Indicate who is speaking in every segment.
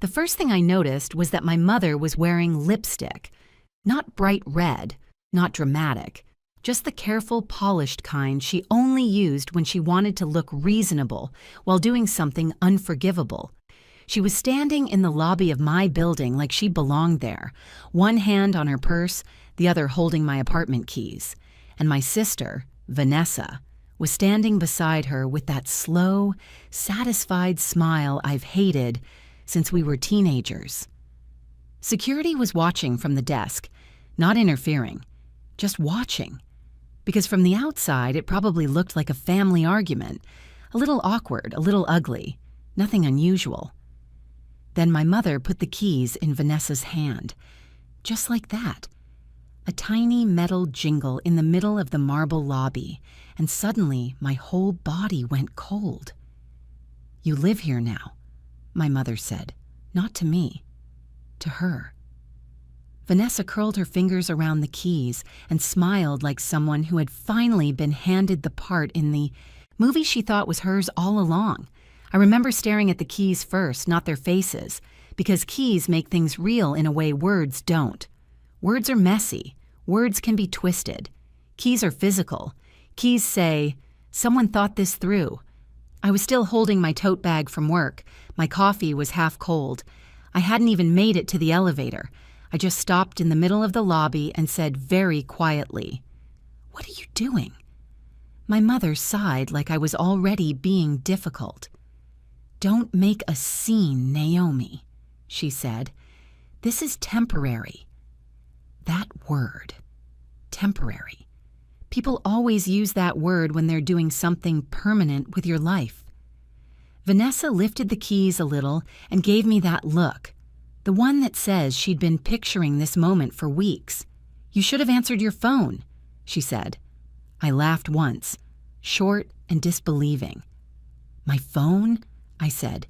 Speaker 1: The first thing I noticed was that my mother was wearing lipstick. Not bright red, not dramatic, just the careful, polished kind she only used when she wanted to look reasonable while doing something unforgivable. She was standing in the lobby of my building like she belonged there, one hand on her purse, the other holding my apartment keys. And my sister, Vanessa, was standing beside her with that slow, satisfied smile I've hated since we were teenagers. Security was watching from the desk, not interfering, just watching. Because from the outside, it probably looked like a family argument, a little awkward, a little ugly, nothing unusual. Then my mother put the keys in Vanessa's hand, just like that. A tiny metal jingle in the middle of the marble lobby, and suddenly my whole body went cold. "You live here now," my mother said, not to me, to her. Vanessa curled her fingers around the keys and smiled like someone who had finally been handed the part in the movie she thought was hers all along. I remember staring at the keys first, not their faces, because keys make things real in a way words don't. Words are messy. Words can be twisted. Keys are physical. Keys say, "Someone thought this through." I was still holding my tote bag from work. My coffee was half cold. I hadn't even made it to the elevator. I just stopped in the middle of the lobby and said very quietly, "What are you doing?" My mother sighed like I was already being difficult. "Don't make a scene, Naomi," she said. "This is temporary." That word, temporary. People always use that word when they're doing something permanent with your life. Vanessa lifted the keys a little and gave me that look, the one that says she'd been picturing this moment for weeks. "You should have answered your phone," she said. I laughed once, short and disbelieving. "My phone?" I said.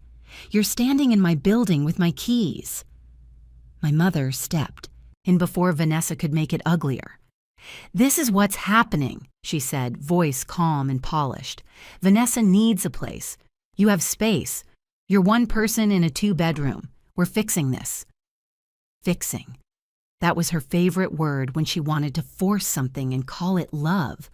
Speaker 1: "You're standing in my building with my keys." My mother stepped in before Vanessa could make it uglier. "This is what's happening," she said, voice calm and polished. "Vanessa needs a place. You have space. You're one person in a 2-bedroom. We're fixing this." Fixing. That was her favorite word when she wanted to force something and call it love.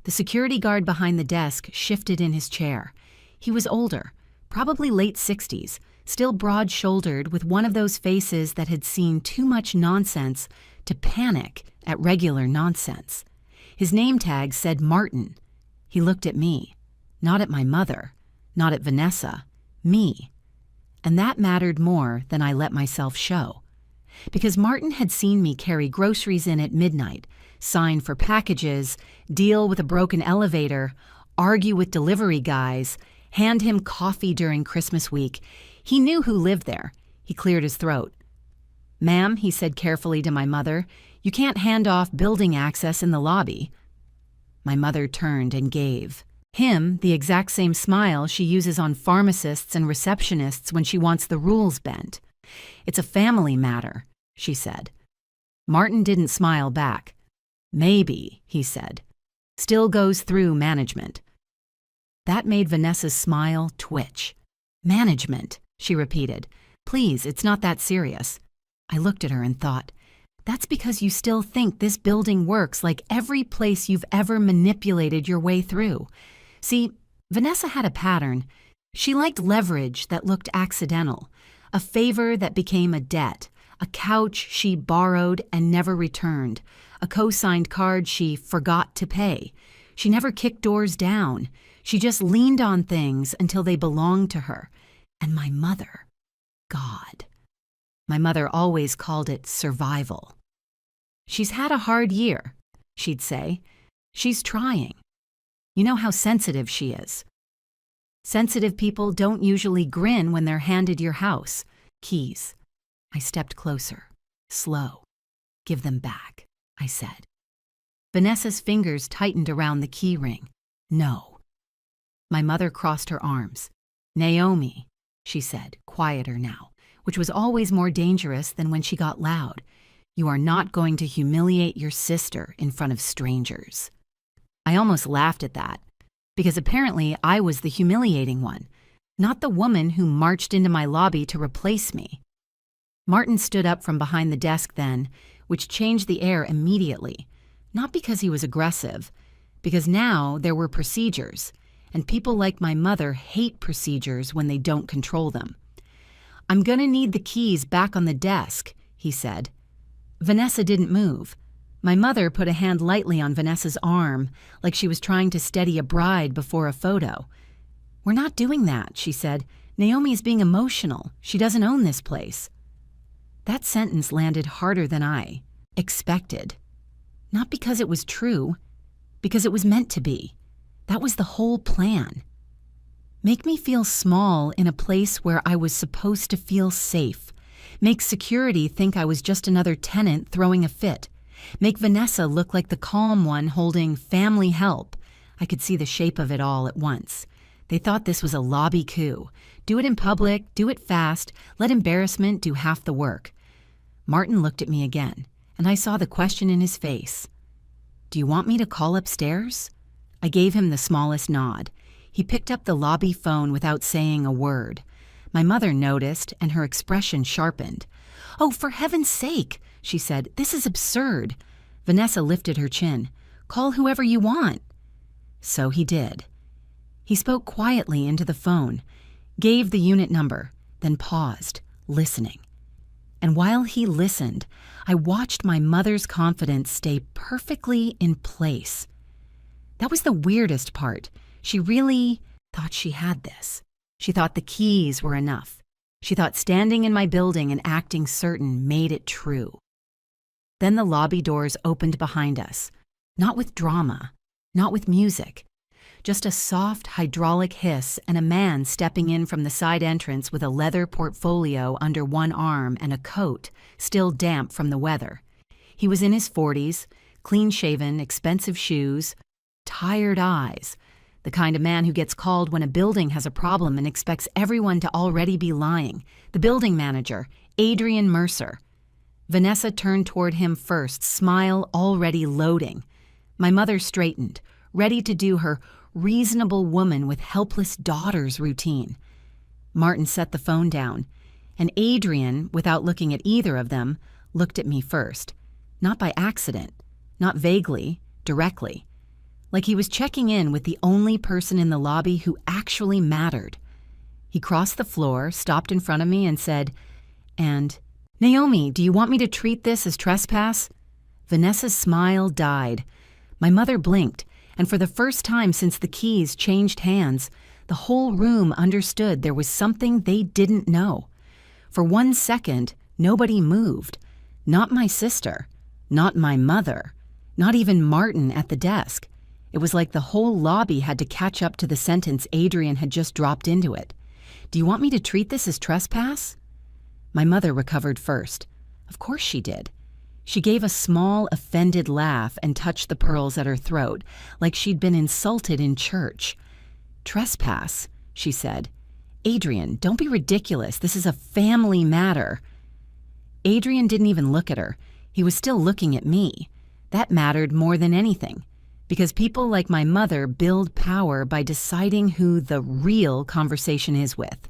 Speaker 1: The security guard behind the desk shifted in his chair. He was older, probably late 60s, still broad-shouldered with one of those faces that had seen too much nonsense to panic at regular nonsense. His name tag said Martin. He looked at me, not at my mother, not at Vanessa, me. And that mattered more than I let myself show. Because Martin had seen me carry groceries in at midnight, sign for packages, deal with a broken elevator, argue with delivery guys, hand him coffee during Christmas week. He knew who lived there. He cleared his throat. "Ma'am," he said carefully to my mother, "you can't hand off building access in the lobby." My mother turned and gave him the exact same smile she uses on pharmacists and receptionists when she wants the rules bent. "It's a family matter," she said. Martin didn't smile back. "Maybe," he said. "Still goes through management." That made Vanessa's smile twitch. "Management," she repeated. "Please, it's not that serious." I looked at her and thought, that's because you still think this building works like every place you've ever manipulated your way through. See, Vanessa had a pattern. She liked leverage that looked accidental, a favor that became a debt, a couch she borrowed and never returned, a co-signed card she forgot to pay. She never kicked doors down. She just leaned on things until they belonged to her. And my mother, God. My mother always called it survival. "She's had a hard year," she'd say. "She's trying. You know how sensitive she is." Sensitive people don't usually grin when they're handed your house. Keys. I stepped closer. Slow. "Give them back," I said. Vanessa's fingers tightened around the key ring. "No." My mother crossed her arms. "Naomi," she said, quieter now, which was always more dangerous than when she got loud. "You are not going to humiliate your sister in front of strangers." I almost laughed at that, because apparently I was the humiliating one. not the woman who marched into my lobby to replace me. Martin stood up from behind the desk then, which changed the air immediately, not because he was aggressive, because now there were procedures, and people like my mother hate procedures when they don't control them. "I'm gonna need the keys back on the desk," he said. Vanessa didn't move. My mother put a hand lightly on Vanessa's arm, like she was trying to steady a bride before a photo. "We're not doing that," she said. "Naomi is being emotional. She doesn't own this place." That sentence landed harder than I expected. Not because it was true, because it was meant to be. That was the whole plan. Make me feel small in a place where I was supposed to feel safe. Make security think I was just another tenant throwing a fit. Make Vanessa look like the calm one holding family help. I could see the shape of it all at once. They thought this was a lobby coup. Do it in public, do it fast, let embarrassment do half the work. Martin looked at me again, and I saw the question in his face. "Do you want me to call upstairs?" I gave him the smallest nod. He picked up the lobby phone without saying a word. My mother noticed, and her expression sharpened. "Oh, for heaven's sake," she said. "This is absurd." Vanessa lifted her chin. "Call whoever you want." So he did. He spoke quietly into the phone, gave the unit number, then paused, listening. And while he listened, I watched my mother's confidence stay perfectly in place. That was the weirdest part. She really thought she had this. She thought the keys were enough. She thought standing in my building and acting certain made it true. Then the lobby doors opened behind us, not with drama, not with music, just a soft hydraulic hiss and a man stepping in from the side entrance with a leather portfolio under one arm and a coat, still damp from the weather. He was in his 40s, clean-shaven, expensive shoes, tired eyes, the kind of man who gets called when a building has a problem and expects everyone to already be lying. The building manager, Adrian Mercer. Vanessa turned toward him first, smile already loading. My mother straightened, ready to do her reasonable woman with helpless daughters routine. Martin set the phone down, and Adrian, without looking at either of them, looked at me first. Not by accident, not vaguely, directly. Like he was checking in with the only person in the lobby who actually mattered. He crossed the floor, stopped in front of me, and said, "Naomi, do you want me to treat this as trespass?" Vanessa's smile died. My mother blinked, and for the first time since the keys changed hands, the whole room understood there was something they didn't know. For 1 second, nobody moved. Not my sister, not my mother, not even Martin at the desk. It was like the whole lobby had to catch up to the sentence Adrian had just dropped into it. "Do you want me to treat this as trespass?" My mother recovered first. Of course she did. She gave a small, offended laugh and touched the pearls at her throat, like she'd been insulted in church. "Trespass," she said. "Adrian, don't be ridiculous. This is a family matter." Adrian didn't even look at her. He was still looking at me. That mattered more than anything, because people like my mother build power by deciding who the real conversation is with.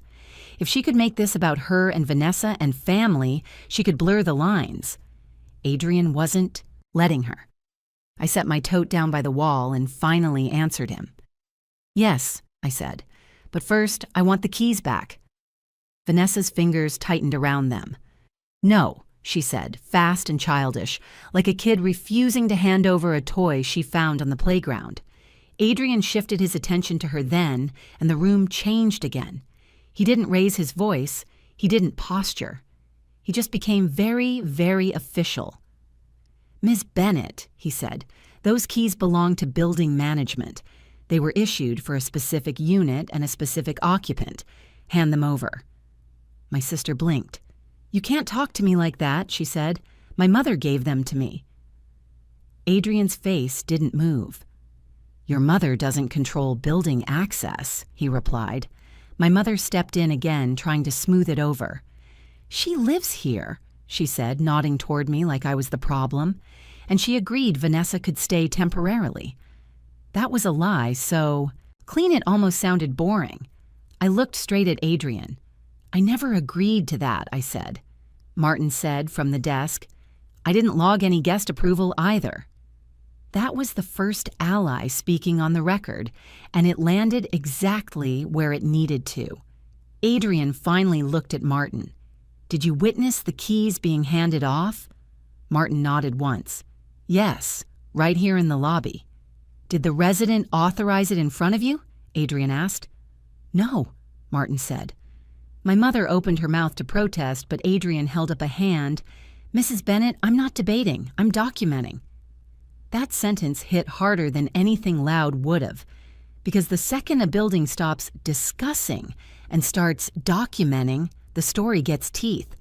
Speaker 1: If she could make this about her and Vanessa and family, she could blur the lines. Adrian wasn't letting her. I set my tote down by the wall and finally answered him. "Yes," I said, "but first I want the keys back." Vanessa's fingers tightened around them. "No," she said, fast and childish, like a kid refusing to hand over a toy she found on the playground. Adrian shifted his attention to her then, and the room changed again. He didn't raise his voice. He didn't posture. He just became very, very official. "Ms. Bennett," he said, "those keys belong to building management. They were issued for a specific unit and a specific occupant. Hand them over." My sister blinked. "You can't talk to me like that," she said. "My mother gave them to me." Adrian's face didn't move. "Your mother doesn't control building access," he replied. My mother stepped in again, trying to smooth it over. "She lives here," she said, nodding toward me like I was the problem, and she agreed Vanessa could stay temporarily. That was a lie, so clean it almost sounded boring. I looked straight at Adrian. "I never agreed to that," I said. Martin said from the desk, "I didn't log any guest approval either." That was the first ally speaking on the record, and it landed exactly where it needed to. Adrian finally looked at Martin. "Did you witness the keys being handed off?" Martin nodded once. "Yes, right here in the lobby." "Did the resident authorize it in front of you?" Adrian asked. "No," Martin said. My mother opened her mouth to protest, but Adrian held up a hand. "Mrs. Bennett, I'm not debating, I'm documenting." That sentence hit harder than anything loud would have, because the second a building stops discussing and starts documenting, the story gets teeth.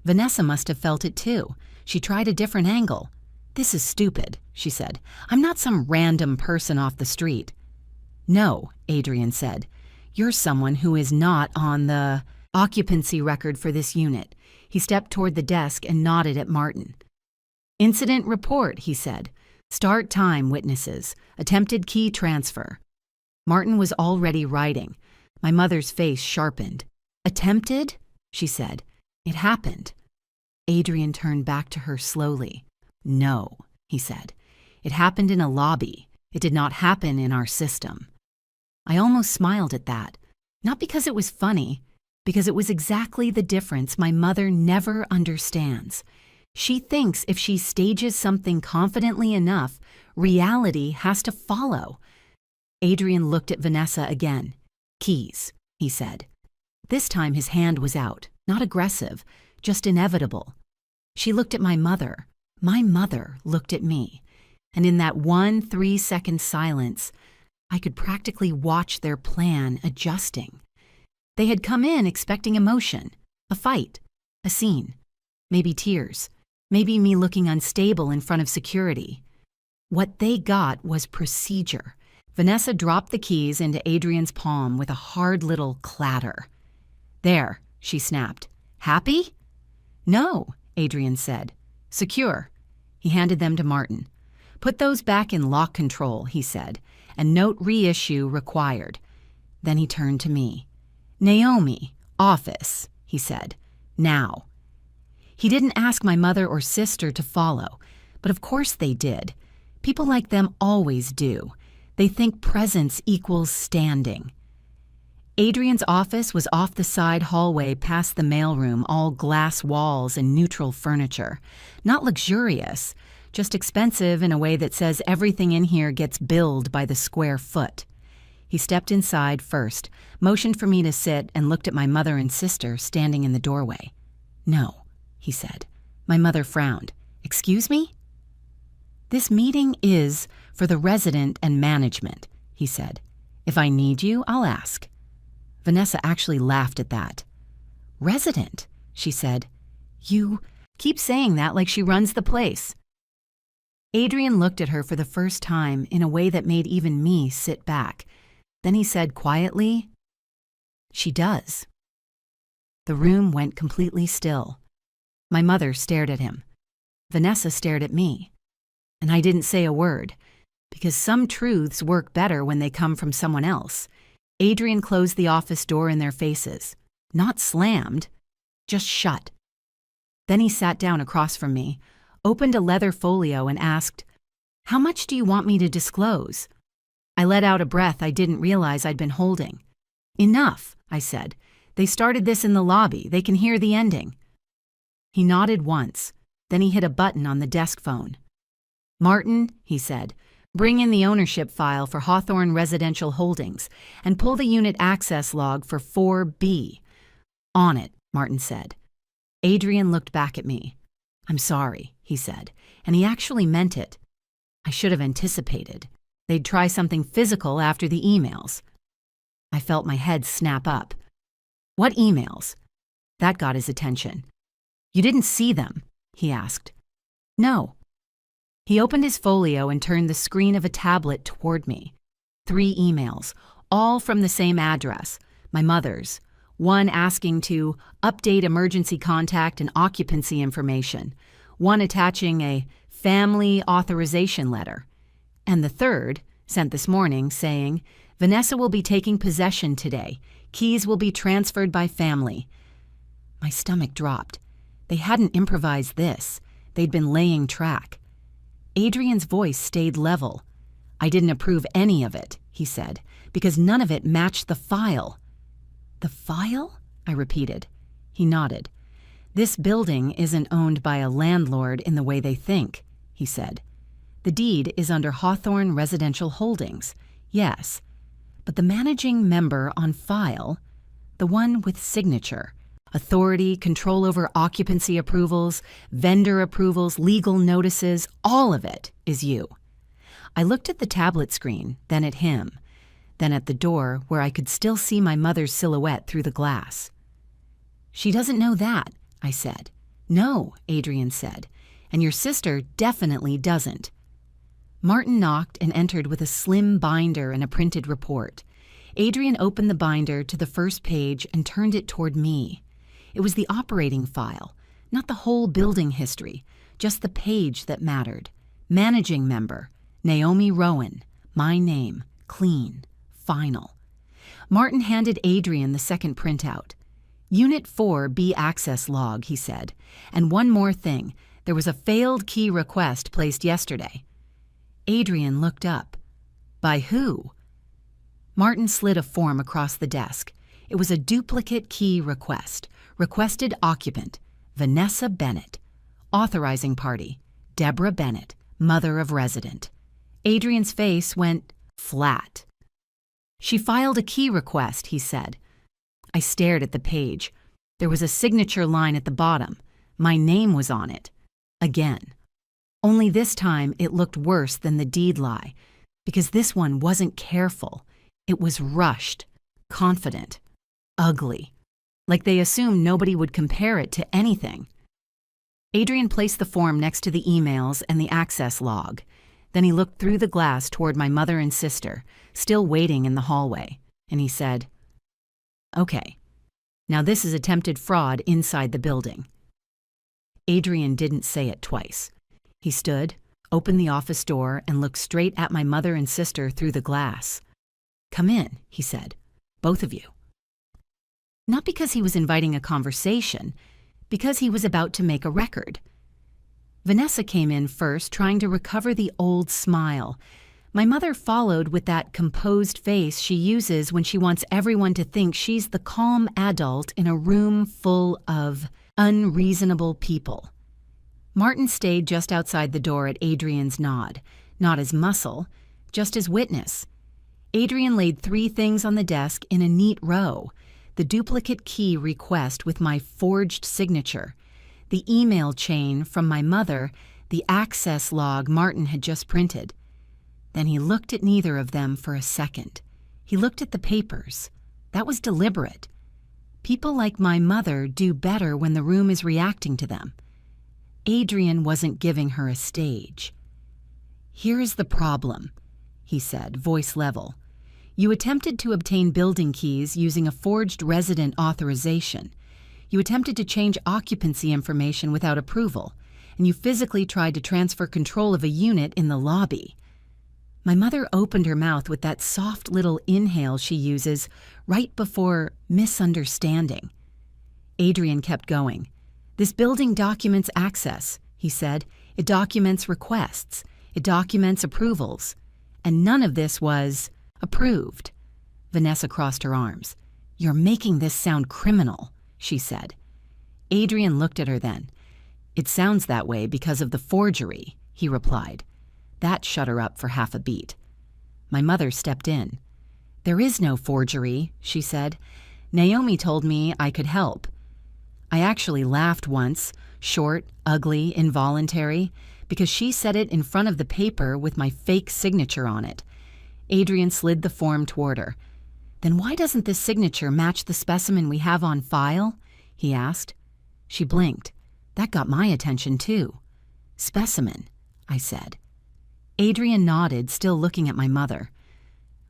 Speaker 1: Vanessa must have felt it too. She tried a different angle. "This is stupid," she said. "I'm not some random person off the street." "No," Adrian said. "You're someone who is not on the occupancy record for this unit." He stepped toward the desk and nodded at Martin. "Incident report," he said. "Start time, witnesses. Attempted key transfer." Martin was already writing. My mother's face sharpened. "Attempted?" she said. "It happened." Adrian turned back to her slowly. "No," he said. "It happened in a lobby. It did not happen in our system." I almost smiled at that. Not because it was funny, because it was exactly the difference my mother never understands. She thinks if she stages something confidently enough, reality has to follow. Adrian looked at Vanessa again. "Keys," he said. This time his hand was out, not aggressive, just inevitable. She looked at my mother. My mother looked at me. And in that 1 3-second silence, I could practically watch their plan adjusting. They had come in expecting emotion, a fight, a scene, maybe tears, maybe me looking unstable in front of security. What they got was procedure. Vanessa dropped the keys into Adrian's palm with a hard little clatter. "There," she snapped. "Happy?" "No," Adrian said. "Secure." He handed them to Martin. "Put those back in lock control," he said, "and note reissue required." Then he turned to me. "Naomi, office," he said. "Now." He didn't ask my mother or sister to follow, but of course they did. People like them always do. They think presence equals standing. Adrian's office was off the side hallway past the mailroom, all glass walls and neutral furniture. Not luxurious, just expensive in a way that says everything in here gets billed by the square foot. He stepped inside first, motioned for me to sit, and looked at my mother and sister standing in the doorway. "No," he said. My mother frowned. "Excuse me?" "This meeting is for the resident and management," he said. "If I need you, I'll ask." Vanessa actually laughed at that. "Resident," she said. "You keep saying that like she runs the place." Adrian looked at her for the first time in a way that made even me sit back. Then he said quietly, "She does." The room went completely still. My mother stared at him. Vanessa stared at me. And I didn't say a word, because some truths work better when they come from someone else. Adrian closed the office door in their faces. Not slammed, just shut. Then he sat down across from me, opened a leather folio and asked, "How much do you want me to disclose?" I let out a breath I didn't realize I'd been holding. "Enough," I said. "They started this in the lobby. They can hear the ending." He nodded once. Then he hit a button on the desk phone. "Martin," he said, "bring in the ownership file for Hawthorne Residential Holdings and pull the unit access log for 4B. "On it," Martin said. Adrian looked back at me. "I'm sorry," he said, and he actually meant it. I should have anticipated. They'd try something physical after the emails. I felt my head snap up. "What emails?" That got his attention. "You didn't see them?" he asked. "No." He opened his folio and turned the screen of a tablet toward me. 3 emails, all from the same address, my mother's. One asking to update emergency contact and occupancy information. One attaching a family authorization letter. And the third, sent this morning, saying, "Vanessa will be taking possession today. Keys will be transferred by family. My stomach dropped. They hadn't improvised this. They'd been laying track. Adrian's voice stayed level. I didn't approve any of it, he said, because none of it matched the file. The file? I repeated. He nodded. This building isn't owned by a landlord in the way they think, he said. The deed is under Hawthorne Residential Holdings, yes, but the managing member on file, the one with signature, authority, control over occupancy approvals, vendor approvals, legal notices, all of it is you. I looked at the tablet screen, then at him, then at the door where I could still see my mother's silhouette through the glass. She doesn't know that, I said. No, Adrian said, and your sister definitely doesn't. Martin knocked and entered with a slim binder and a printed report. Adrian opened the binder to the first page and turned it toward me. It was the operating file, not the whole building history, just the page that mattered. Managing member, Naomi Rowan, my name, clean, final. Martin handed Adrian the second printout. Unit 4B access log, he said. And one more thing, there was a failed key request placed yesterday. Adrian looked up. By who? Martin slid a form across the desk. It was a duplicate key request. Requested occupant, Vanessa Bennett. Authorizing party, Deborah Bennett, mother of resident. Adrian's face went flat. She filed a key request, he said. I stared at the page. There was a signature line at the bottom. My name was on it. Again. Only this time it looked worse than the deed lie, because this one wasn't careful. It was rushed, confident, ugly, like they assumed nobody would compare it to anything. Adrian placed the form next to the emails and the access log. Then he looked through the glass toward my mother and sister, still waiting in the hallway, and he said, Okay, now this is attempted fraud inside the building. Adrian didn't say it twice. He stood, opened the office door, and looked straight at my mother and sister through the glass. Come in, he said, both of you. Not because he was inviting a conversation, because he was about to make a record. Vanessa came in first, trying to recover the old smile. My mother followed with that composed face she uses when she wants everyone to think she's the calm adult in a room full of unreasonable people. Martin stayed just outside the door at Adrian's nod, not as muscle, just as witness. Adrian laid 3 things on the desk in a neat row: the duplicate key request with my forged signature, the email chain from my mother, the access log Martin had just printed. Then he looked at neither of them for a second. He looked at the papers. That was deliberate. People like my mother do better when the room is reacting to them. Adrian wasn't giving her a stage. Here's the problem, he said, voice level. You attempted to obtain building keys using a forged resident authorization. You attempted to change occupancy information without approval, and you physically tried to transfer control of a unit in the lobby. My mother opened her mouth with that soft little inhale she uses right before misunderstanding. Adrian kept going. This building documents access, he said. It documents requests. It documents approvals. And none of this was approved. Vanessa crossed her arms. You're making this sound criminal, she said. Adrian looked at her then. It sounds that way because of the forgery, he replied. That shut her up for half a beat. My mother stepped in. There is no forgery, she said. Naomi told me I could help. I actually laughed once, short, ugly, involuntary, because she said it in front of the paper with my fake signature on it. Adrian slid the form toward her. Then why doesn't this signature match the specimen we have on file? He asked. She blinked. That got my attention too. Specimen, I said. Adrian nodded, still looking at my mother.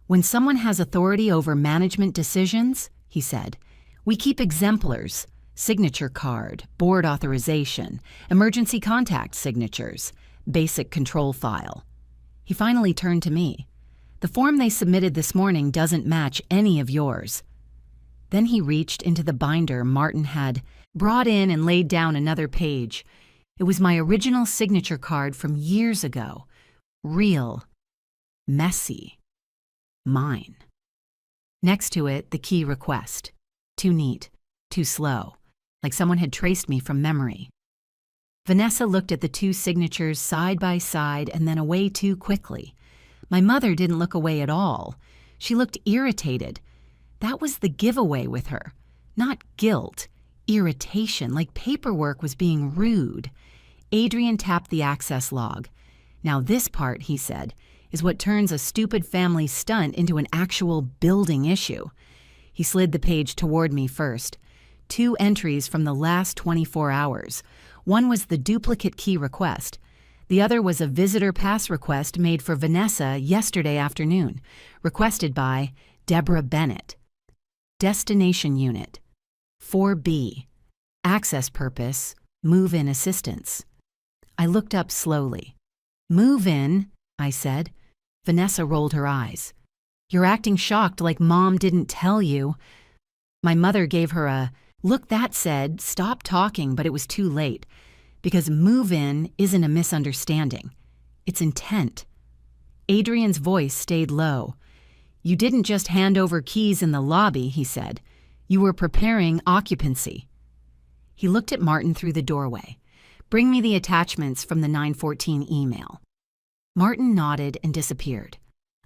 Speaker 1: When someone has authority over management decisions, he said, we keep exemplars, signature card, board authorization, emergency contact signatures, basic control file. He finally turned to me. The form they submitted this morning doesn't match any of yours. Then he reached into the binder Martin had brought in and laid down another page. It was my original signature card from years ago. Real. Messy. Mine. Next to it, the key request. Too neat. Too slow. Like someone had traced me from memory. Vanessa looked at the two signatures side by side and then away too quickly. My mother didn't look away at all. She looked irritated. That was the giveaway with her. Not guilt, irritation, like paperwork was being rude. Adrian tapped the access log. Now this part, he said, is what turns a stupid family stunt into an actual building issue. He slid the page toward me first. 2 entries from the last 24 hours. One was the duplicate key request. The other was a visitor pass request made for Vanessa yesterday afternoon, requested by Deborah Bennett. Destination unit. 4B. Access purpose, move-in assistance. I looked up slowly. Move-in, I said. Vanessa rolled her eyes. You're acting shocked like Mom didn't tell you. My mother gave her a look that said, stop talking, but it was too late. Because move-in isn't a misunderstanding. It's intent. Adrian's voice stayed low. You didn't just hand over keys in the lobby, he said. You were preparing occupancy. He looked at Martin through the doorway. Bring me the attachments from the 914 email. Martin nodded and disappeared.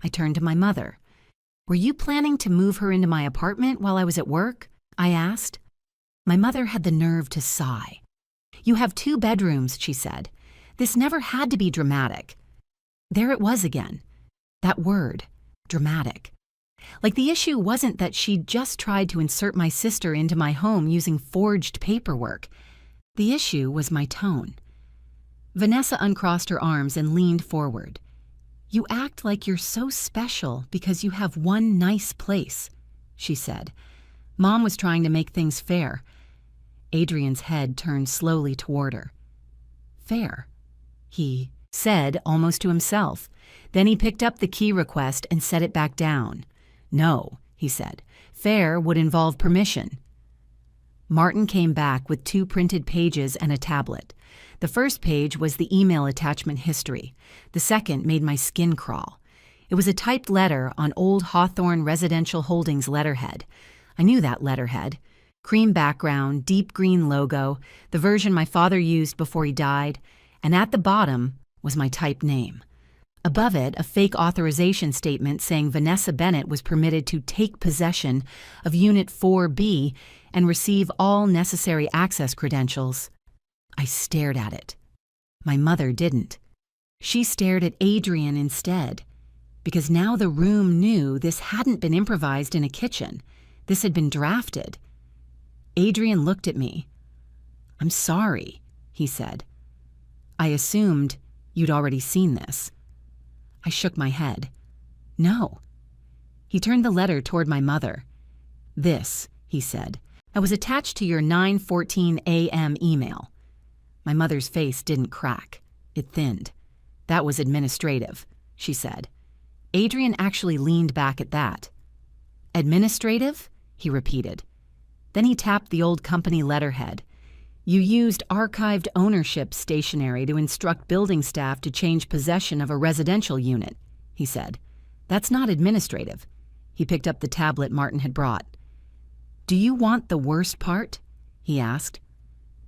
Speaker 1: I turned to my mother. Were you planning to move her into my apartment while I was at work? I asked. My mother had the nerve to sigh. You have 2 bedrooms, she said. This never had to be dramatic. There it was again. That word, dramatic. Like the issue wasn't that she'd just tried to insert my sister into my home using forged paperwork. The issue was my tone. Vanessa uncrossed her arms and leaned forward. You act like you're so special because you have one nice place, she said. Mom was trying to make things fair. Adrian's head turned slowly toward her. Fair, he said almost to himself. Then he picked up the key request and set it back down. No, he said. Fair would involve permission. Martin came back with 2 printed pages and a tablet. The first page was the email attachment history. The second made my skin crawl. It was a typed letter on old Hawthorne Residential Holdings letterhead. I knew that letterhead. Cream background, deep green logo, the version my father used before he died, and at the bottom was my typed name. Above it, a fake authorization statement saying Vanessa Bennett was permitted to take possession of Unit 4B and receive all necessary access credentials. I stared at it. My mother didn't. She stared at Adrian instead, because now the room knew this hadn't been improvised in a kitchen. This had been drafted. Adrian looked at me. I'm sorry, he said. I assumed you'd already seen this. I shook my head. No. He turned the letter toward my mother. This, he said, I was attached to your 9:14 a.m. email. My mother's face didn't crack. It thinned. That was administrative, she said. Adrian actually leaned back at that. Administrative? He repeated. Then he tapped the old company letterhead. You used archived ownership stationery to instruct building staff to change possession of a residential unit, he said. That's not administrative. He picked up the tablet Martin had brought. Do you want the worst part? He asked.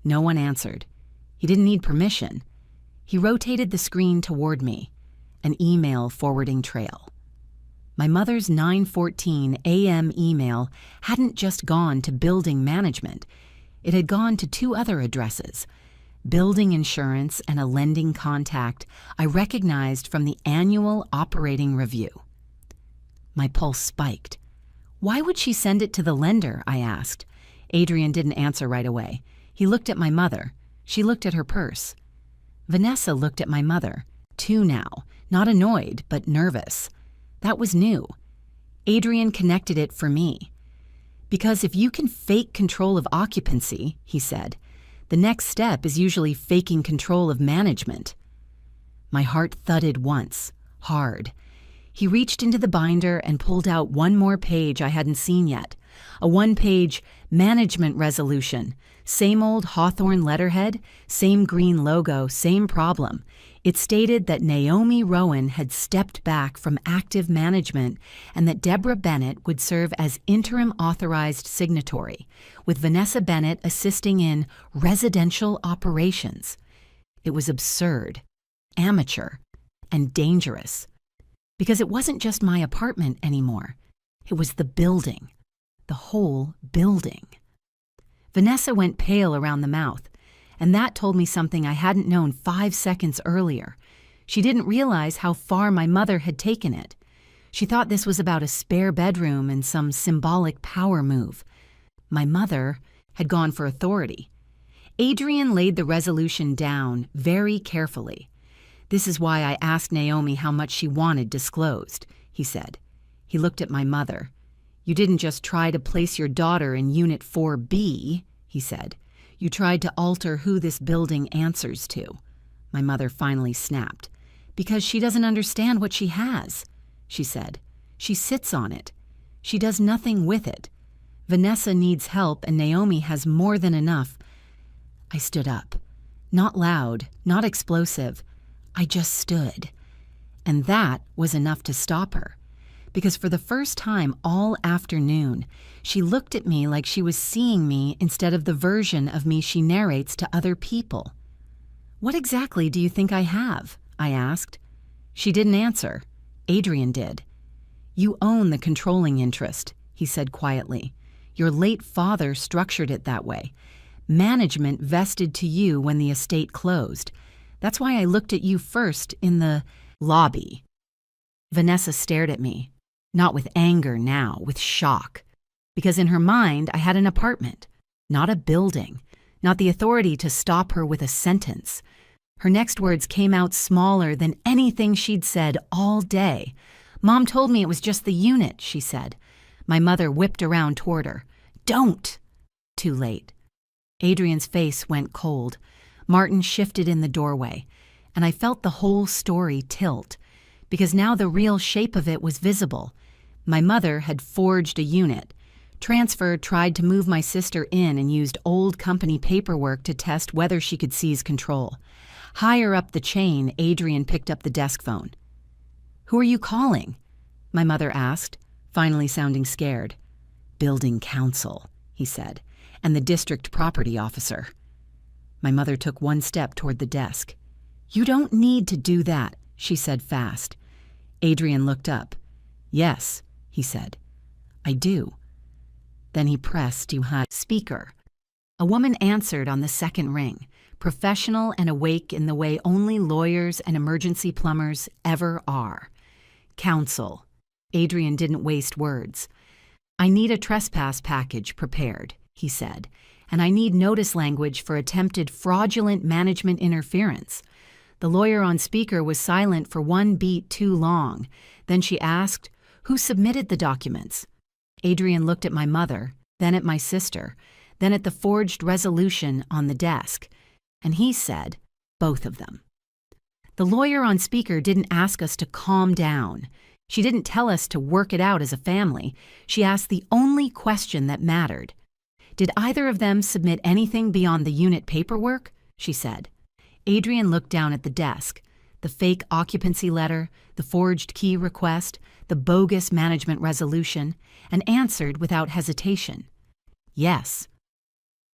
Speaker 1: No one answered. He didn't need permission. He rotated the screen toward me, an email forwarding trail. My mother's 9:14 a.m. email hadn't just gone to building management. It had gone to 2 other addresses, building insurance and a lending contact I recognized from the annual operating review. My pulse spiked. Why would she send it to the lender? I asked. Adrian didn't answer right away. He looked at my mother. She looked at her purse. Vanessa looked at my mother, 2 now, not annoyed, but nervous. That was new. Adrian connected it for me. Because if you can fake control of occupancy, he said, the next step is usually faking control of management. My heart thudded once, hard. He reached into the binder and pulled out one more page I hadn't seen yet. A one-page management resolution. Same old Hawthorne letterhead, same green logo, same problem. It stated that Naomi Rowan had stepped back from active management and that Deborah Bennett would serve as interim authorized signatory, with Vanessa Bennett assisting in residential operations. It was absurd, amateur, and dangerous. Because it wasn't just my apartment anymore. It was the building. The whole building. Vanessa went pale around the mouth, and that told me something I hadn't known 5 seconds earlier. She didn't realize how far my mother had taken it. She thought this was about a spare bedroom and some symbolic power move. My mother had gone for authority. Adrian laid the resolution down very carefully. "This is why I asked Naomi how much she wanted disclosed," he said. He looked at my mother. "You didn't just try to place your daughter in Unit 4B, he said. "You tried to alter who this building answers to." My mother finally snapped. "Because she doesn't understand what she has," she said. "She sits on it. She does nothing with it. Vanessa needs help and Naomi has more than enough." I stood up. Not loud, not explosive. I just stood. And that was enough to stop her. Because for the first time all afternoon, she looked at me like she was seeing me instead of the version of me she narrates to other people. "What exactly do you think I have?" I asked. She didn't answer. Adrian did. "You own the controlling interest," he said quietly. "Your late father structured it that way. Management vested to you when the estate closed. That's why I looked at you first in the lobby." Vanessa stared at me, not with anger now, with shock. Because in her mind, I had an apartment, not a building, not the authority to stop her with a sentence. Her next words came out smaller than anything she'd said all day. "Mom told me it was just the unit," she said. My mother whipped around toward her. "Don't!" Too late. Adrian's face went cold. Martin shifted in the doorway, and I felt the whole story tilt, because now the real shape of it was visible. My mother had forged a unit. Transfer tried to move my sister in and used old company paperwork to test whether she could seize control. Higher up the chain, Adrian picked up the desk phone. "Who are you calling?" my mother asked, finally sounding scared. "Building council," he said, "and the district property officer." My mother took one step toward the desk. "You don't need to do that," she said fast. Adrian looked up. "Yes," he said. "I do." Then he pressed to high speaker. A woman answered on the second ring, professional and awake in the way only lawyers and emergency plumbers ever are. "Counsel." Adrian didn't waste words. "I need a trespass package prepared," he said, "and I need notice language for attempted fraudulent management interference." The lawyer on speaker was silent for one beat too long. Then she asked, "Who submitted the documents?" Adrian looked at my mother, then at my sister, then at the forged resolution on the desk, and he said, "Both of them." The lawyer on speaker didn't ask us to calm down. She didn't tell us to work it out as a family. She asked the only question that mattered. "Did either of them submit anything beyond the unit paperwork?" she said. Adrian looked down at the desk, the fake occupancy letter, the forged key request, the bogus management resolution, and answered without hesitation. "Yes."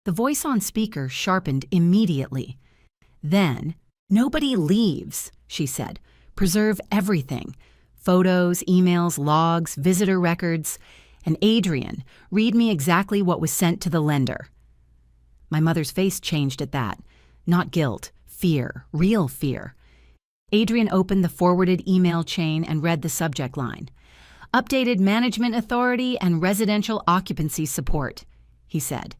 Speaker 1: The voice on speaker sharpened immediately. Then, "Nobody leaves," she said. "Preserve everything. Photos, emails, logs, visitor records. And Adrian, read me exactly what was sent to the lender." My mother's face changed at that. Not guilt, fear, real fear. Adrian opened the forwarded email chain and read the subject line. "Updated management authority and residential occupancy support," he said.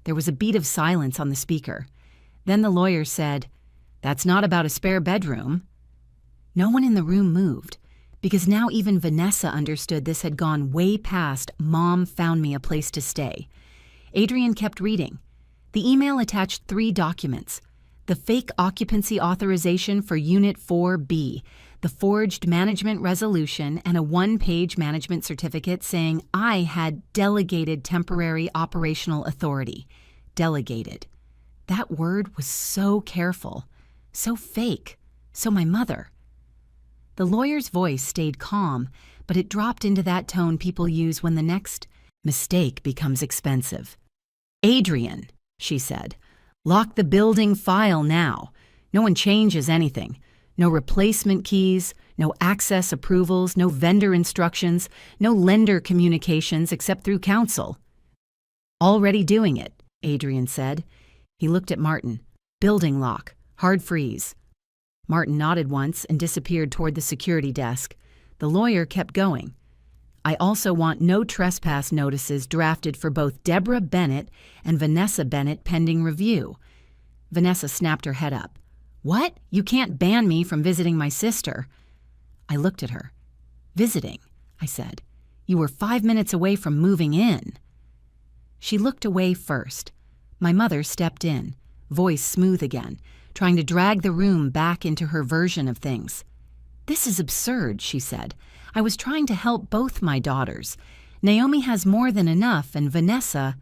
Speaker 1: There was a beat of silence on the speaker. Then the lawyer said, "That's not about a spare bedroom." No one in the room moved, because now even Vanessa understood this had gone way past "Mom found me a place to stay." Adrian kept reading. The email attached 3 documents: the fake occupancy authorization for Unit 4B, the forged management resolution, and a one-page management certificate saying I had delegated temporary operational authority. Delegated. That word was so careful, so fake, so my mother. The lawyer's voice stayed calm, but it dropped into that tone people use when the next mistake becomes expensive. "Adrian," she said, "lock the building file now. No one changes anything. No replacement keys, no access approvals, no vendor instructions, no lender communications except through counsel." "Already doing it," Adrian said. He looked at Martin. "Building lock, hard freeze." Martin nodded once and disappeared toward the security desk. The lawyer kept going. "I also want no trespass notices drafted for both Deborah Bennett and Vanessa Bennett pending review." Vanessa snapped her head up. "What? You can't ban me from visiting my sister." I looked at her. "Visiting," I said. "You were 5 minutes away from moving in." She looked away first. My mother stepped in, voice smooth again, trying to drag the room back into her version of things. "This is absurd," she said. "I was trying to help both my daughters. Naomi has more than enough, and Vanessa—"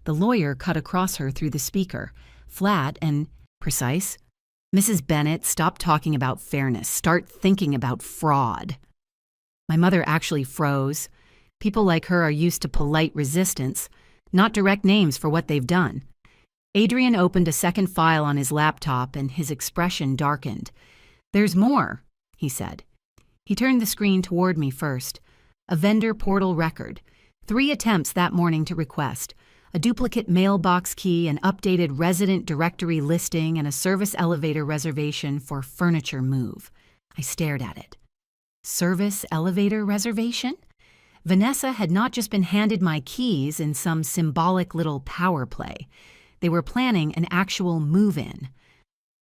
Speaker 1: The lawyer cut across her through the speaker, flat and precise. "Mrs. Bennett, stop talking about fairness. Start thinking about fraud." My mother actually froze. People like her are used to polite resistance, not direct names for what they've done. Adrian opened a second file on his laptop and his expression darkened. "There's more," he said. He turned the screen toward me first. A vendor portal record. 3 attempts that morning to request. A duplicate mailbox key, an updated resident directory listing, and a service elevator reservation for furniture move. I stared at it. Service elevator reservation? Vanessa had not just been handed my keys in some symbolic little power play. They were planning an actual move-in.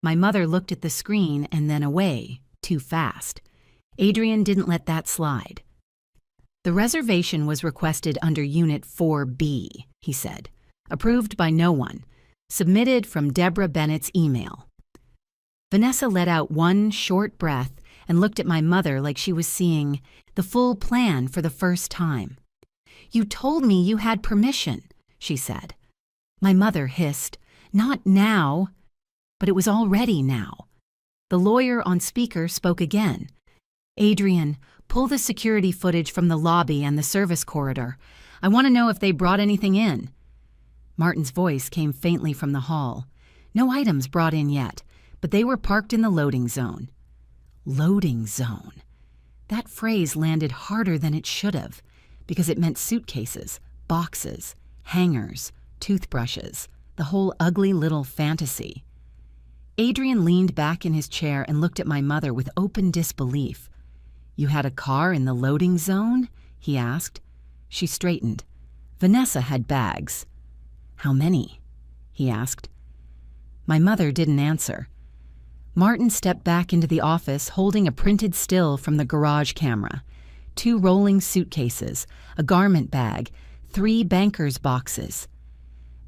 Speaker 1: My mother looked at the screen and then away, too fast. Adrian didn't let that slide. "The reservation was requested under Unit 4B, he said. "Approved by no one. Submitted from Deborah Bennett's email." Vanessa let out one short breath and looked at my mother like she was seeing the full plan for the first time. "You told me you had permission," she said. My mother hissed, "Not now." But it was already now. The lawyer on speaker spoke again. "Adrian, pull the security footage from the lobby and the service corridor. I want to know if they brought anything in." Martin's voice came faintly from the hall. "No items brought in yet, but they were parked in the loading zone." Loading zone. That phrase landed harder than it should have, because it meant suitcases, boxes, hangers, toothbrushes, the whole ugly little fantasy. Adrian leaned back in his chair and looked at my mother with open disbelief. "You had a car in the loading zone?" he asked. She straightened. "Vanessa had bags." "How many?" he asked. My mother didn't answer. Martin stepped back into the office holding a printed still from the garage camera. 2 rolling suitcases, a garment bag, 3 banker's boxes.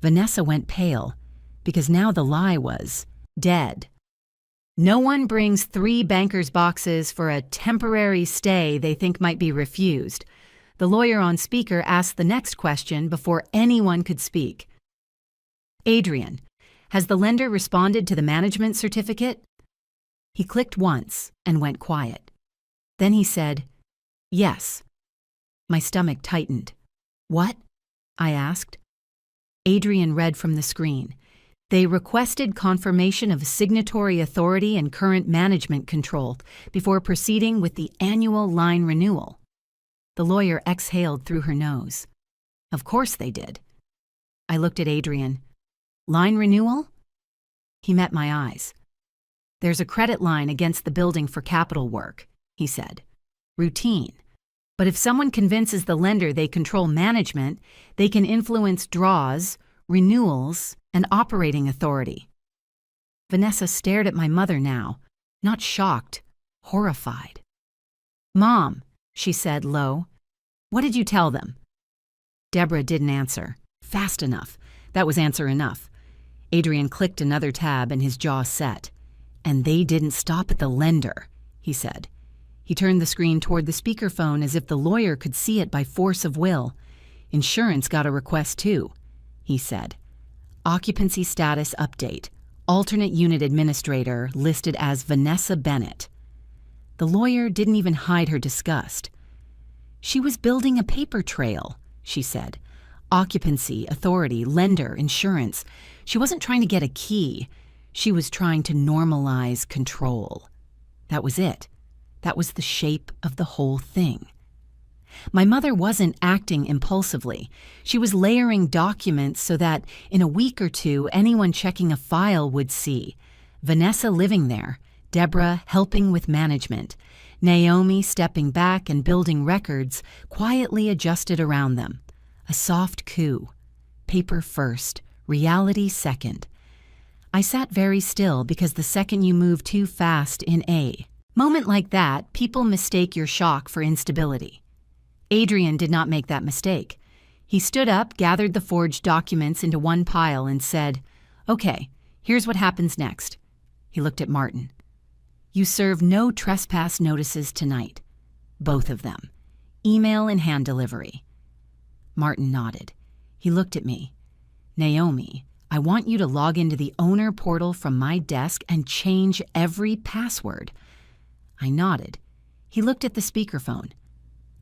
Speaker 1: Vanessa went pale, because now the lie was dead. "No one brings 3 banker's boxes for a temporary stay they think might be refused." The lawyer on speaker asked the next question before anyone could speak. "Adrian, has the lender responded to the management certificate?" He clicked once and went quiet. Then he said, "Yes." My stomach tightened. "What?" I asked. Adrian read from the screen. "They requested confirmation of signatory authority and current management control before proceeding with the annual line renewal." The lawyer exhaled through her nose. "Of course they did." I looked at Adrian. "Line renewal?" He met my eyes. "There's a credit line against the building for capital work," he said. "Routine. But if someone convinces the lender they control management, they can influence draws, renewals, and operating authority." Vanessa stared at my mother now, not shocked, horrified. "Mom," she said low, "what did you tell them?" Deborah didn't answer. Fast enough. That was answer enough. Adrian clicked another tab and his jaw set. "And they didn't stop at the lender," he said. He turned the screen toward the speakerphone as if the lawyer could see it by force of will. Insurance got a request too, he said. Occupancy status update. Alternate unit administrator listed as Vanessa Bennett. The lawyer didn't even hide her disgust. She was building a paper trail, she said. Occupancy, authority, lender, insurance. She wasn't trying to get a key. She was trying to normalize control. That was it. That was the shape of the whole thing. My mother wasn't acting impulsively. She was layering documents so that in a week or two, anyone checking a file would see Vanessa living there, Deborah helping with management, Naomi stepping back and building records quietly adjusted around them. A soft coup. Paper first, reality second. I sat very still because the second you move too fast in a moment like that, people mistake your shock for instability. Adrian did not make that mistake. He stood up, gathered the forged documents into one pile, and said, "Okay, here's what happens next." He looked at Martin. "You serve no trespass notices tonight. Both of them. Email and hand delivery." Martin nodded. He looked at me. "Naomi, I want you to log into the owner portal from my desk and change every password." I nodded. He looked at the speakerphone.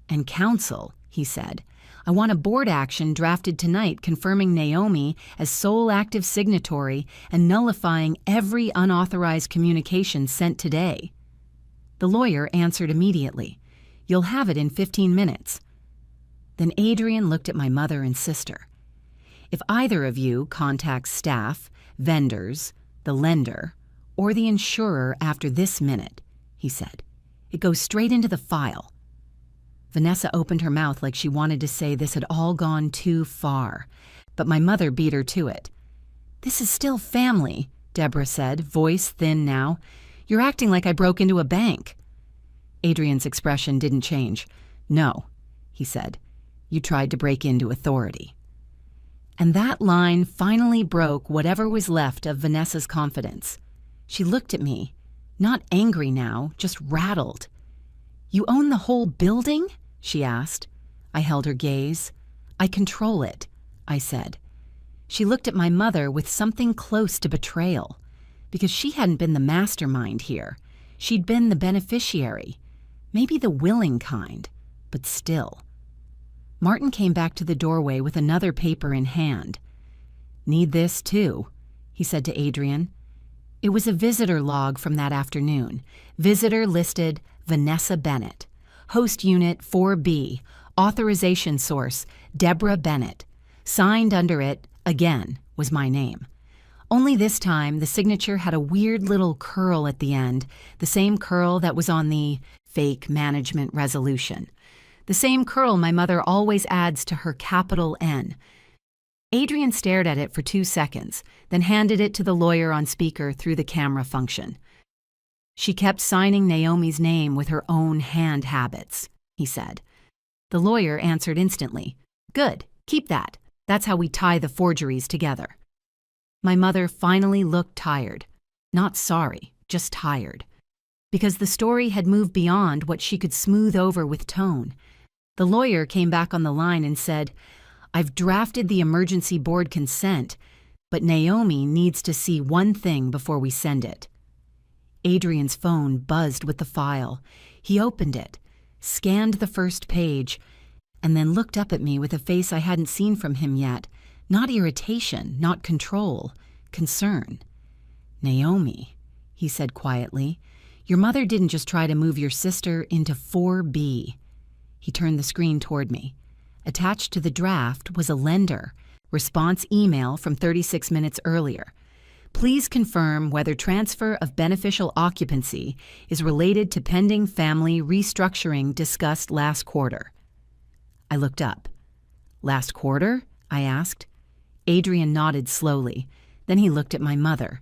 Speaker 1: "And counsel," he said, "I want a board action drafted tonight confirming Naomi as sole active signatory and nullifying every unauthorized communication sent today." The lawyer answered immediately. "You'll have it in 15 minutes. Then Adrian looked at my mother and sister. "If either of you contacts staff, vendors, the lender, or the insurer after this minute," he said, "it goes straight into the file." Vanessa opened her mouth like she wanted to say this had all gone too far, but my mother beat her to it. "This is still family," Deborah said, voice thin now. "You're acting like I broke into a bank." Adrian's expression didn't change. "No," he said. "You tried to break into authority." And that line finally broke whatever was left of Vanessa's confidence. She looked at me, not angry now, just rattled. "You own the whole building?" she asked. I held her gaze. "I control it," I said. She looked at my mother with something close to betrayal, because she hadn't been the mastermind here. She'd been the beneficiary, maybe the willing kind, but still. Martin came back to the doorway with another paper in hand. "Need this too," he said to Adrian. It was a visitor log from that afternoon. Visitor listed Vanessa Bennett. Host Unit 4B. Authorization source Deborah Bennett. Signed under it, again, was my name. Only this time, the signature had a weird little curl at the end, the same curl that was on the fake management resolution. The same curl my mother always adds to her capital N. Adrian stared at it for 2 seconds, then handed it to the lawyer on speaker through the camera function. "She kept signing Naomi's name with her own hand habits," he said. The lawyer answered instantly. "Good, keep that. That's how we tie the forgeries together." My mother finally looked tired. Not sorry, just tired. Because the story had moved beyond what she could smooth over with tone. The lawyer came back on the line and said, "I've drafted the emergency board consent, but Naomi needs to see one thing before we send it." Adrian's phone buzzed with the file. He opened it, scanned the first page, and then looked up at me with a face I hadn't seen from him yet. Not irritation, not control, concern. "Naomi," he said quietly, "your mother didn't just try to move your sister into 4B. He turned the screen toward me. Attached to the draft was a lender, response email from 36 minutes earlier. "Please confirm whether transfer of beneficial occupancy is related to pending family restructuring discussed last quarter." I looked up. "Last quarter?" I asked. Adrian nodded slowly. Then he looked at my mother.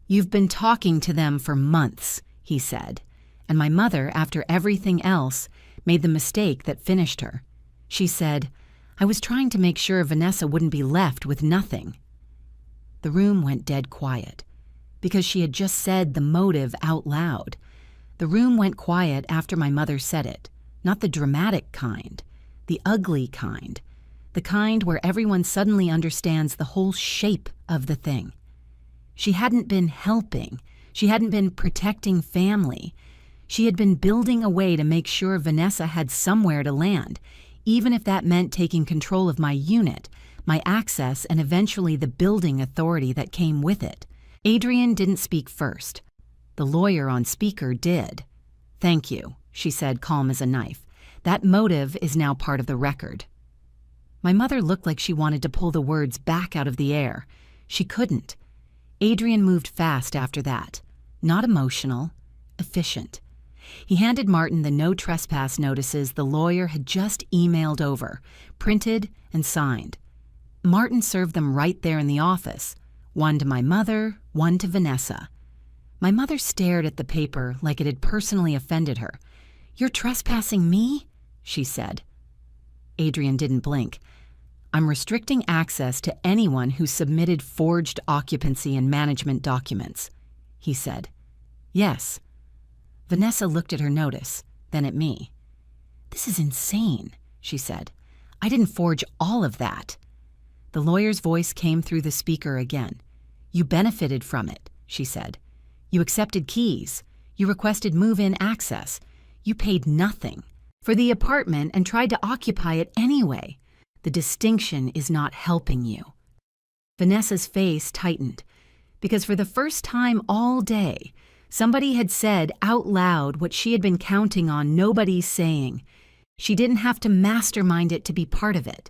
Speaker 1: "You've been talking to them for months," he said. And my mother, after everything else, made the mistake that finished her. She said, "I was trying to make sure Vanessa wouldn't be left with nothing." The room went dead quiet, because she had just said the motive out loud. The room went quiet after my mother said it, not the dramatic kind, the ugly kind, the kind where everyone suddenly understands the whole shape of the thing. She hadn't been helping. She hadn't been protecting family. She had been building a way to make sure Vanessa had somewhere to land, even if that meant taking control of my unit, my access, and eventually the building authority that came with it. Adrian didn't speak first. The lawyer on speaker did. "Thank you," she said, calm as a knife. "That motive is now part of the record." My mother looked like she wanted to pull the words back out of the air. She couldn't. Adrian moved fast after that. Not emotional, efficient. He handed Martin the no trespass notices the lawyer had just emailed over, printed and signed. Martin served them right there in the office, one to my mother, one to Vanessa. My mother stared at the paper like it had personally offended her. "You're trespassing me?" she said. Adrian didn't blink. "I'm restricting access to anyone who submitted forged occupancy and management documents," he said. "Yes." Vanessa looked at her notice, then at me. "This is insane," she said. "I didn't forge all of that." The lawyer's voice came through the speaker again. "You benefited from it," she said. "You accepted keys. You requested move-in access. You paid nothing for the apartment and tried to occupy it anyway. The distinction is not helping you." Vanessa's face tightened, because for the first time all day, somebody had said out loud what she had been counting on nobody saying. She didn't have to mastermind it to be part of it.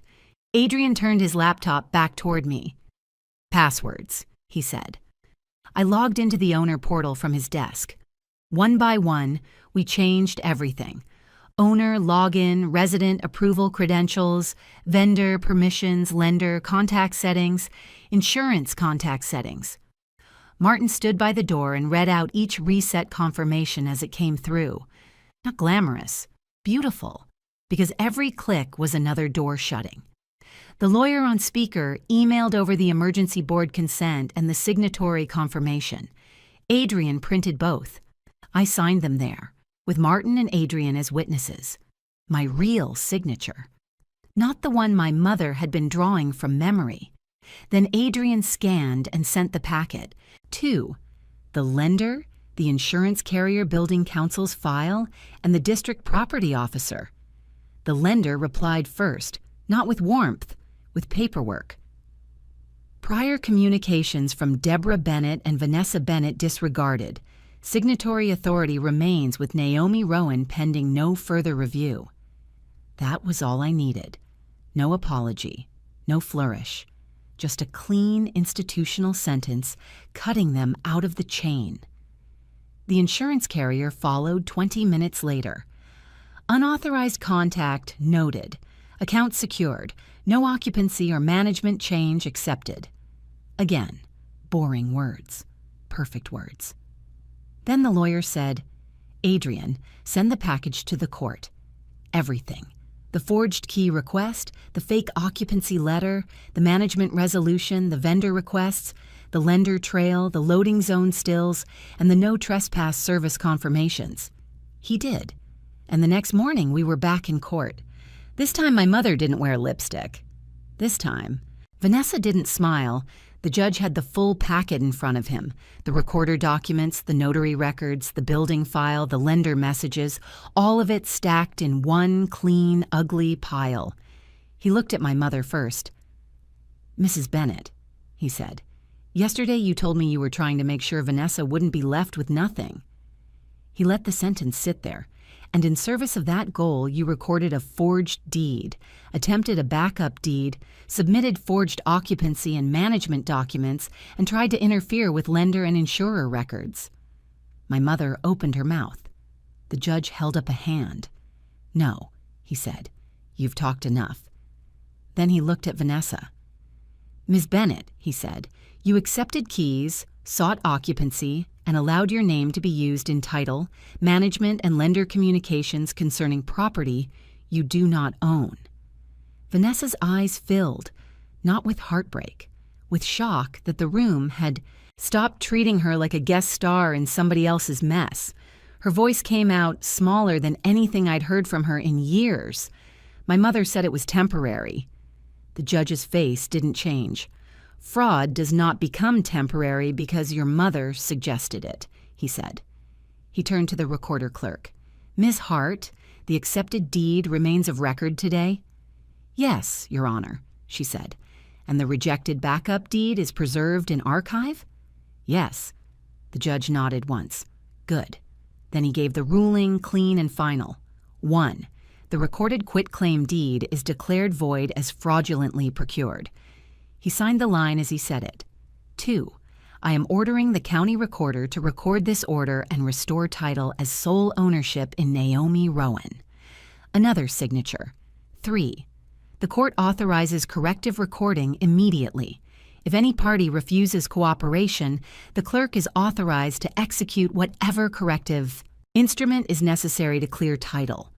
Speaker 1: Adrian turned his laptop back toward me. "Passwords," he said. I logged into the owner portal from his desk. One by one, we changed everything. Owner, login, resident approval credentials, vendor, permissions, lender, contact settings, insurance contact settings. Martin stood by the door and read out each reset confirmation as it came through. Not glamorous, beautiful, because every click was another door shutting. The lawyer on speaker emailed over the emergency board consent and the signatory confirmation. Adrian printed both. I signed them there, with Martin and Adrian as witnesses. My real signature. Not the one my mother had been drawing from memory. Then Adrian scanned and sent the packet. 2. The lender, the insurance carrier building counsel's file, and the district property officer. The lender replied first, not with warmth, with paperwork. Prior communications from Deborah Bennett and Vanessa Bennett disregarded. Signatory authority remains with Naomi Rowan pending no further review. That was all I needed. No apology, no flourish. Just a clean institutional sentence cutting them out of the chain. The insurance carrier followed 20 minutes later. Unauthorized contact noted. Account secured. No occupancy or management change accepted. Again, boring words. Perfect words. Then the lawyer said, "Adrian, send the package to the court. Everything. The forged key request, the fake occupancy letter, the management resolution, the vendor requests, the lender trail, the loading zone stills, and the no trespass service confirmations." He did. And the next morning we were back in court. This time my mother didn't wear lipstick. This time, Vanessa didn't smile. The judge had the full packet in front of him. The recorder documents, the notary records, the building file, the lender messages, all of it stacked in one clean, ugly pile. He looked at my mother first. "Mrs. Bennett," he said, "yesterday you told me you were trying to make sure Vanessa wouldn't be left with nothing." He let the sentence sit there. "And in service of that goal, you recorded a forged deed, attempted a backup deed, submitted forged occupancy and management documents, and tried to interfere with lender and insurer records." My mother opened her mouth. The judge held up a hand. "No," he said, "you've talked enough." Then he looked at Vanessa. "Ms. Bennett," he said, "you accepted keys, sought occupancy, and allowed your name to be used in title, management, and lender communications concerning property you do not own." Vanessa's eyes filled, not with heartbreak, with shock that the room had stopped treating her like a guest star in somebody else's mess. Her voice came out smaller than anything I'd heard from her in years. My mother said it was temporary. The judge's face didn't change. Fraud does not become temporary because your mother suggested it, he said. He turned to the recorder clerk. Ms. Hart, the accepted deed remains of record today? Yes, Your Honor, she said. And the rejected backup deed is preserved in archive? Yes. The judge nodded once. Good. Then he gave the ruling, clean and final. 1. The recorded quitclaim deed is declared void as fraudulently procured. He signed the line as he said it. 2. I am ordering the county recorder to record this order and restore title as sole ownership in Naomi Rowan. Another signature. 3. The court authorizes corrective recording immediately. If any party refuses cooperation, the clerk is authorized to execute whatever corrective instrument is necessary to clear title.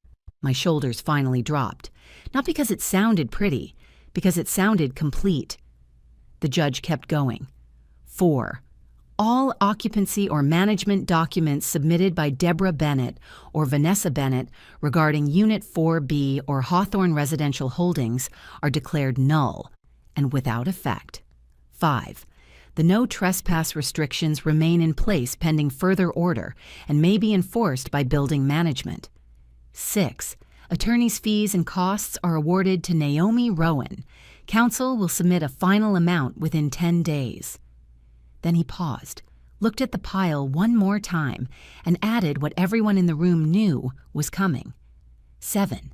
Speaker 1: My shoulders finally dropped, not because it sounded pretty, because it sounded complete. The judge kept going. 4. All occupancy or management documents submitted by Deborah Bennett or Vanessa Bennett regarding Unit 4B or Hawthorne Residential Holdings are declared null and without effect. 5. The no trespass restrictions remain in place pending further order and may be enforced by building management. 6. Attorney's fees and costs are awarded to Naomi Rowan. Counsel will submit a final amount within 10 days. Then he paused, looked at the pile one more time, and added what everyone in the room knew was coming. 7.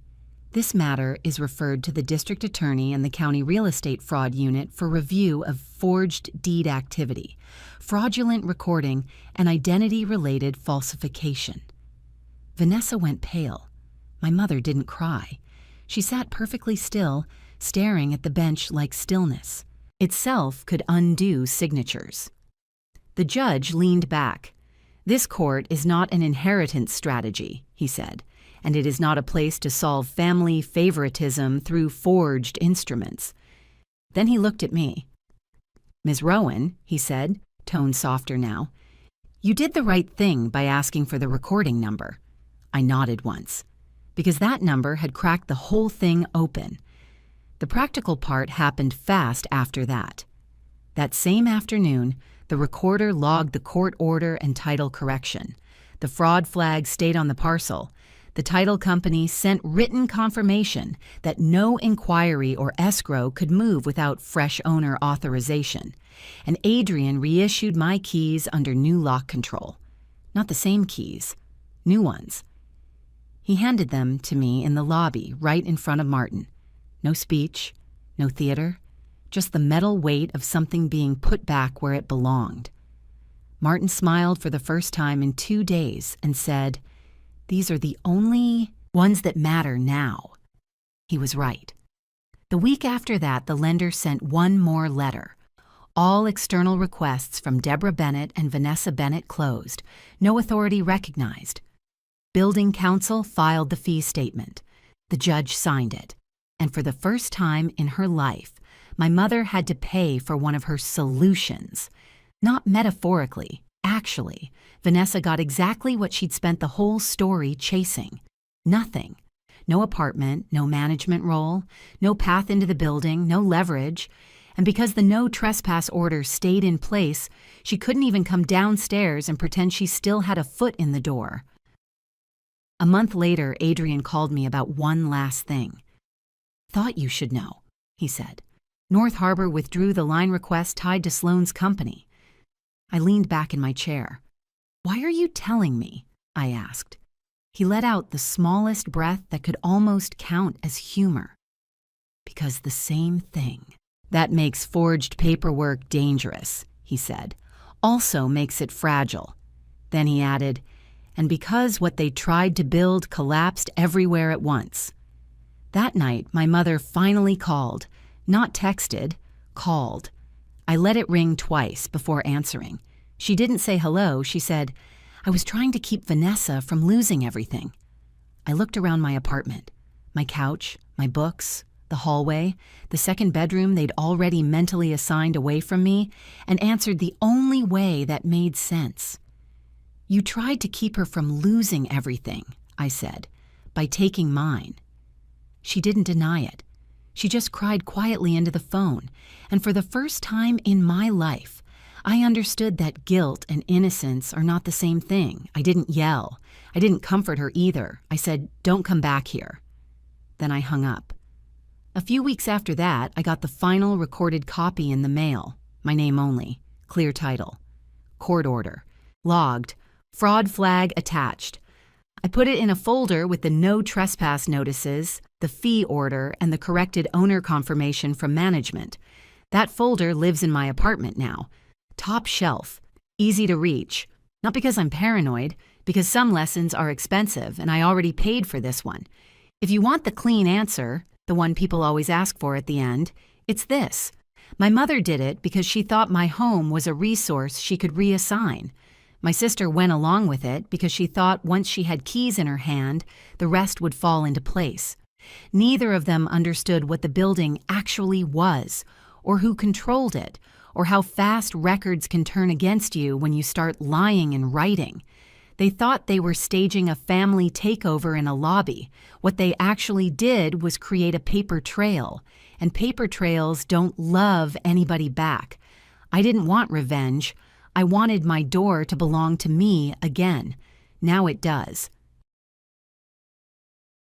Speaker 1: This matter is referred to the district attorney and the county real estate fraud unit for review of forged deed activity, fraudulent recording, and identity-related falsification. Vanessa went pale. My mother didn't cry. She sat perfectly still, staring at the bench like stillness itself could undo signatures. The judge leaned back. This court is not an inheritance strategy, he said, and it is not a place to solve family favoritism through forged instruments. Then he looked at me. Ms. Rowan, he said, tone softer now, you did the right thing by asking for the recording number. I nodded once, because that number had cracked the whole thing open. The practical part happened fast after that. That same afternoon, the recorder logged the court order and title correction. The fraud flag stayed on the parcel. The title company sent written confirmation that no inquiry or escrow could move without fresh owner authorization. And Adrian reissued my keys under new lock control. Not the same keys, new ones. He handed them to me in the lobby right in front of Martin. No speech, no theater, just the metal weight of something being put back where it belonged. Martin smiled for the first time in 2 days and said, "These are the only ones that matter now." He was right. The week after that, the lender sent one more letter. All external requests from Deborah Bennett and Vanessa Bennett closed. No authority recognized. Building counsel filed the fee statement. The judge signed it. And for the first time in her life, my mother had to pay for one of her solutions. Not metaphorically, actually. Vanessa got exactly what she'd spent the whole story chasing. Nothing. No apartment, no management role, no path into the building, no leverage. And because the no trespass order stayed in place, she couldn't even come downstairs and pretend she still had a foot in the door. A month later, Adrian called me about one last thing. "Thought you should know," he said. "North Harbor withdrew the line request tied to Sloane's company." I leaned back in my chair. "Why are you telling me?" I asked. He let out the smallest breath that could almost count as humor. "Because the same thing that makes forged paperwork dangerous," he said, "also makes it fragile." Then he added, "And because what they tried to build collapsed everywhere at once." That night, my mother finally called, not texted, called. I let it ring twice before answering. She didn't say hello, she said, "I was trying to keep Vanessa from losing everything." I looked around my apartment, my couch, my books, the hallway, the second bedroom they'd already mentally assigned away from me, and answered the only way that made sense. "You tried to keep her from losing everything," I said, "by taking mine." She didn't deny it. She just cried quietly into the phone, and for the first time in my life, I understood that guilt and innocence are not the same thing. I didn't yell. I didn't comfort her either. I said, "Don't come back here." Then I hung up. A few weeks after that, I got the final recorded copy in the mail. My name only. Clear title. Court order. Logged. Fraud flag attached. I put it in a folder with the no trespass notices, the fee order, and the corrected owner confirmation from management. That folder lives in my apartment now. Top shelf. Easy to reach. Not because I'm paranoid, because some lessons are expensive and I already paid for this one. If you want the clean answer, the one people always ask for at the end, it's this. My mother did it because she thought my home was a resource she could reassign. My sister went along with it because she thought once she had keys in her hand, the rest would fall into place. Neither of them understood what the building actually was, or who controlled it, or how fast records can turn against you when you start lying in writing. They thought they were staging a family takeover in a lobby. What they actually did was create a paper trail, and paper trails don't love anybody back. I didn't want revenge. I wanted my door to belong to me again. Now it does.